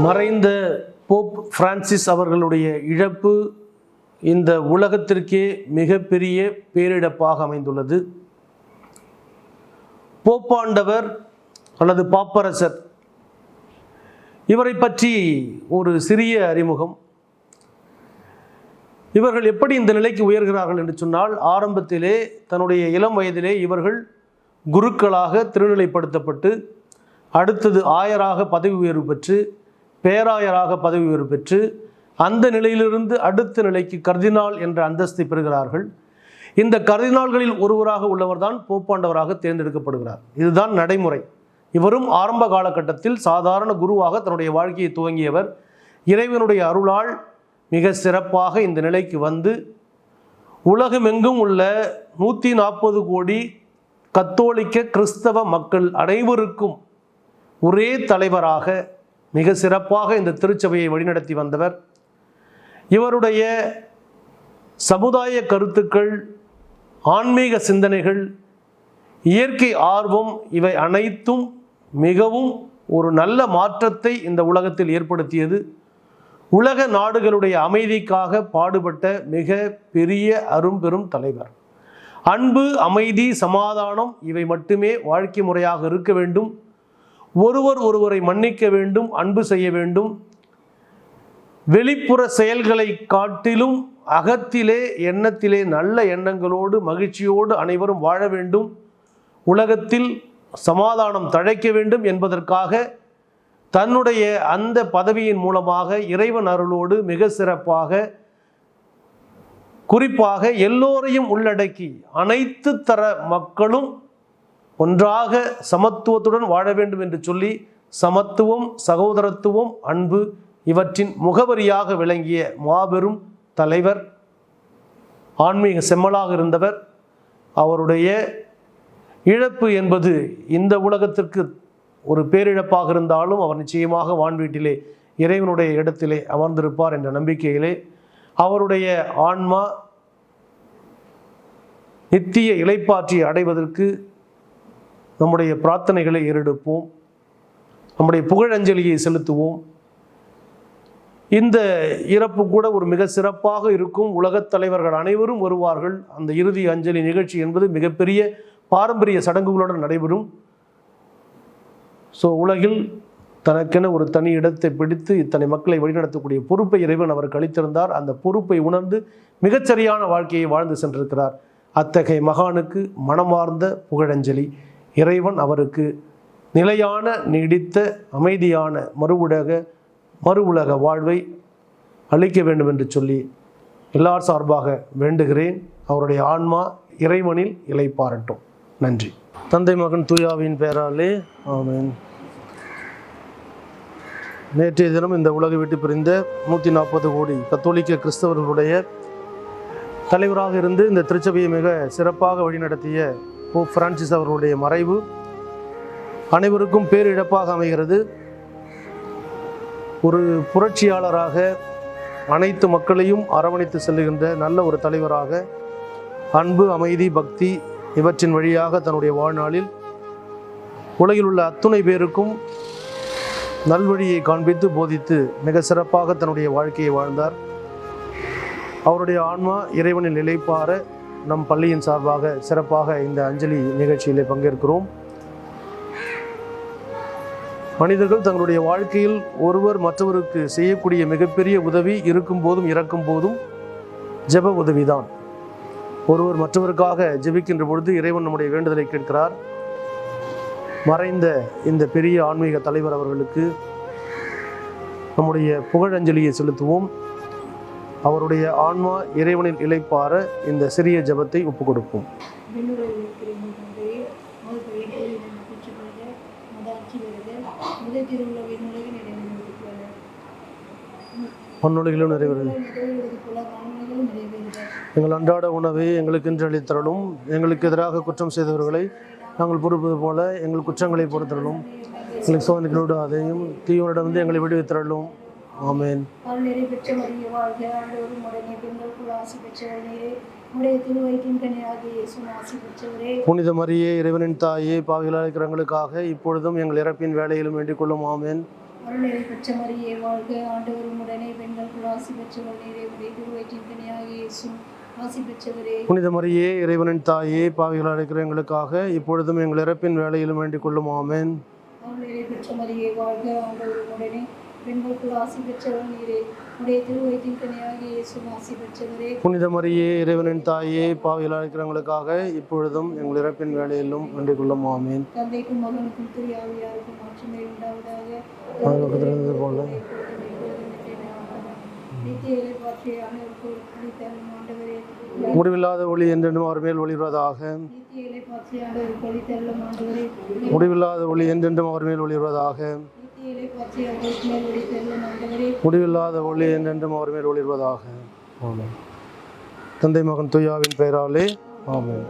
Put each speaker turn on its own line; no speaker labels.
மறைந்த Pope Francis அவர்களுடைய இழப்பு இந்த உலகத்திற்கே மிகப்பெரிய பேரிழப்பாக அமைந்துள்ளது. போப்பாண்டவர் அல்லது பாப்பரசர், இவரை பற்றி ஒரு சிறிய அறிமுகம். இவர்கள் எப்படி இந்த நிலைக்கு உயர்கிறார்கள் என்று சொன்னால், ஆரம்பத்திலே தன்னுடைய இளம் வயதிலே இவர்கள் குருக்களாக திருநிலைப்படுத்தப்பட்டு, அடுத்தது ஆயராக பதவி உயர்வு பெற்று, பேராயராக பதவி உயர்வு பெற்று, அந்த நிலையிலிருந்து அடுத்த நிலைக்கு கர்தினால் என்ற அந்தஸ்தை பெறுகிறார்கள். இந்த கர்தினால்களில் ஒருவராக உள்ளவர் தான் போப்பாண்டவராக தேர்ந்தெடுக்கப்படுகிறார். இதுதான் நடைமுறை. இவரும் ஆரம்ப காலகட்டத்தில் சாதாரண குருவாக தன்னுடைய வாழ்க்கையை துவங்கியவர். இறைவனுடைய அருளால் மிக சிறப்பாக இந்த நிலைக்கு வந்து உலகமெங்கும் உள்ள 140 கோடி கத்தோலிக்க கிறிஸ்தவ மக்கள் அனைவருக்கும் ஒரே தலைவராக மிக சிறப்பாக இந்த திருச்சபையை வழிநடத்தி வந்தவர். இவருடைய சமுதாய கருத்துக்கள், ஆன்மீக சிந்தனைகள், இயற்கை ஆர்வம், இவை அனைத்தும் மிகவும் ஒரு நல்ல மாற்றத்தை இந்த உலகத்தில் ஏற்படுத்தியது. உலக நாடுகளுடைய அமைதிக்காக பாடுபட்ட மிக பெரிய அரும்பெரும் தலைவர். அன்பு, அமைதி, சமாதானம் இவை மட்டுமே வாழ்க்கை முறையாக இருக்க வேண்டும். ஒருவர் ஒருவரை மன்னிக்க வேண்டும், அன்பு செய்ய வேண்டும். வெளிப்புற செயல்களை காட்டிலும் அகத்திலே, எண்ணத்திலே நல்ல எண்ணங்களோடு மகிழ்ச்சியோடு அனைவரும் வாழ வேண்டும். உலகத்தில் சமாதானம் தழைக்க வேண்டும் என்பதற்காக தன்னுடைய அந்த பதவியின் மூலமாக இறைவன் அருளோடு மிக சிறப்பாக, குறிப்பாக எல்லோரையும் உள்ளடக்கி அனைத்து தர மக்களும் ஒன்றாக சமத்துவத்துடன் வாழ வேண்டும் என்று சொல்லி, சமத்துவம், சகோதரத்துவம், அன்பு இவற்றின் முகவரியாக விளங்கிய மாபெரும் தலைவர், ஆன்மீக செம்மலாக இருந்தவர். அவருடைய இழப்பு என்பது இந்த உலகத்திற்கு ஒரு பேரிழப்பாக இருந்தாலும் அவர் நிச்சயமாக வான்வீட்டிலே இறைவனுடைய இடத்திலே அமர்ந்திருப்பார் என்ற நம்பிக்கையிலே அவருடைய ஆன்மா நித்திய இளைப்பாற்றி அடைவதற்கு நம்முடைய பிரார்த்தனைகளை ஏறெடுப்போம், நம்முடைய புகழஞ்சலியை செலுத்துவோம். இந்த இறப்பு கூட ஒரு மிக சிறப்பாக இருக்கும். உலகத் தலைவர்கள் அனைவரும் வருவார்கள். அந்த இறுதி அஞ்சலி நிகழ்ச்சி என்பது மிகப்பெரிய பாரம்பரிய சடங்குகளுடன் நடைபெறும். உலகில் தனக்கென ஒரு தனி இடத்தை பிடித்து இத்தனை மக்களை வழிநடத்தக்கூடிய பொறுப்பை இறைவன் அவருக்கு அளித்திருந்தார். அந்த பொறுப்பை உணர்ந்து மிகச்சரியான வாழ்க்கையை வாழ்ந்து சென்றிருக்கிறார். அத்தகைய மகானுக்கு மனமார்ந்த புகழஞ்சலி. இறைவன் அவருக்கு நிலையான, நீடித்த, அமைதியான மறு உலக வாழ்வை அளிக்க வேண்டும் என்று சொல்லி எல்லார் சார்பாக வேண்டுகிறேன். அவருடைய ஆன்மா இறைவனில் இளைப்பாறட்டும். நன்றி. தந்தை, மகன், தூயாவின் பெயராலே ஆமென். நேற்றைய தினம் இந்த உலகை விட்டு பிரிந்த 140 கோடி கத்தோலிக்க கிறிஸ்தவர்களுடைய தலைவராக இருந்து இந்த திருச்சபையை மிக சிறப்பாக வழிநடத்திய போப் பிரான்சிஸ் அவர்களுடைய மறைவு அனைவருக்கும் பேரிழப்பாக அமைகிறது. ஒரு புரட்சியாளராக அனைத்து மக்களையும் அரவணைத்து செல்லுகின்ற நல்ல ஒரு தலைவராக, அன்பு, அமைதி, பக்தி இவற்றின் வழியாக தன்னுடைய வாழ்நாளில் உலகில் உள்ள அத்துணை பேருக்கும் நல்வழியை காண்பித்து போதித்து மிக சிறப்பாக தன்னுடைய வாழ்க்கையை வாழ்ந்தார். அவருடைய ஆன்மா இறைவனில் நிலைப்பார நம் பள்ளியின் சார்பாக சிறப்பாக இந்த அஞ்சலி நிகழ்ச்சியிலே பங்கேற்கிறோம். மனிதர்கள் தங்களுடைய வாழ்க்கையில் ஒருவர் மற்றவருக்கு செய்யக்கூடிய மிகப்பெரிய உதவி இருக்கும் போதும் இறக்கும் போதும் ஜெப உதவிதான். ஒருவர் மற்றவருக்காக ஜெபிக்கின்ற பொழுது இறைவன் நம்முடைய வேண்டுதலை கேட்கிறார். மறைந்த இந்த பெரிய ஆன்மீக தலைவர் அவர்களுக்கு நம்முடைய புகழஞ்சலியை செலுத்துவோம். அவருடைய ஆன்மா இறைவனில் இளைப்பாற இந்த சிறிய ஜெபத்தை ஒப்புக் கொடுப்போம். பொன்னுலகிலும் நிறைவேறும். எங்கள் அன்றாட உணவை எங்களுக்கு இன்று அளித்தருளும். எங்களுக்கு எதிராக குற்றம் செய்தவர்களை நாங்கள் பொறுப்பது போல எங்கள் குற்றங்களை பொறுத்தருளும். எங்களுக்கு சோதனைகளோடு அதையும் தீவிரிடமிருந்து எங்களை விடுவித்தருளும். ஆமென். புனித மரியே, இறைவனின் தாயே, பாவிகளாக இருக்கிறவங்களுக்காக இப்பொழுதும் எங்கள் இறப்பின் வேலையிலும் வேண்டிக் கொள்ளும். ஆமென்.
அருள்நிறை பெற்ற மரியே வாழ்க, ஆண்டவர் உம்முடனே, பெண்களுக்குள் ஆசி பெற்றவர் நீரே. உடைய திருவயிற்றின் கனியாகிய இயேசுவும் ஆசி பெற்றவரே.
புனித மரியே, இறைவனின் தாயே, பாவிகளாக இருக்கிற எங்களுக்காக இப்பொழுதும் எங்கள் இறப்பின் வேளையிலும் வேண்டிக் கொள்ளும். ஆமென்.
அருள்நிறை பெற்ற மரியே வாழ்க, ஆண்டவர் உம்முடனே, பெண்களுக்குள் ஆசி பெற்றவர் நீரே. உடைய திருவயிற்றின் கனியாகிய இயேசுவும் ஆசி பெற்றவரே.
புனித மரியே, இறைவனின் தாயே, பாவிகளாக இருக்கிற எங்களுக்காக இப்பொழுதும் எங்கள் இறப்பின் வேளையிலும் வேண்டிக் கொள்ளும். ஆமென்.
தந்தைக்கும் மகனுக்கும் தூய ஆவியாருக்கும் மாற்றமே உண்டாவதாக.
போல
நித்திய இறைப்பாற்றிய ஆண்டவருக்கு அளித்தருளும் ஆண்டவரே.
முடிவில்லாத ஒளி என்றென்றும் அவர் மேல் ஒளிர்வதாக.
நித்திய இறைப்பாற்றிய ஆண்டவருக்கு அளித்தருளும் ஆண்டவரே.
முடிவில்லாத ஒளி என்றென்றும் அவர் மேல் ஒளிர்வதாக.
நித்திய இறைப்பாற்றிய அவருக்கு மேல் ஒளித்தருளும் ஆண்டவரே.
முடிவில்லாத ஒளி என்றென்றும் அவர் மேல் ஒளிர்வதாக. ஆமென். தந்தை மகன் தூயாவின் பெயராலே ஆமென்.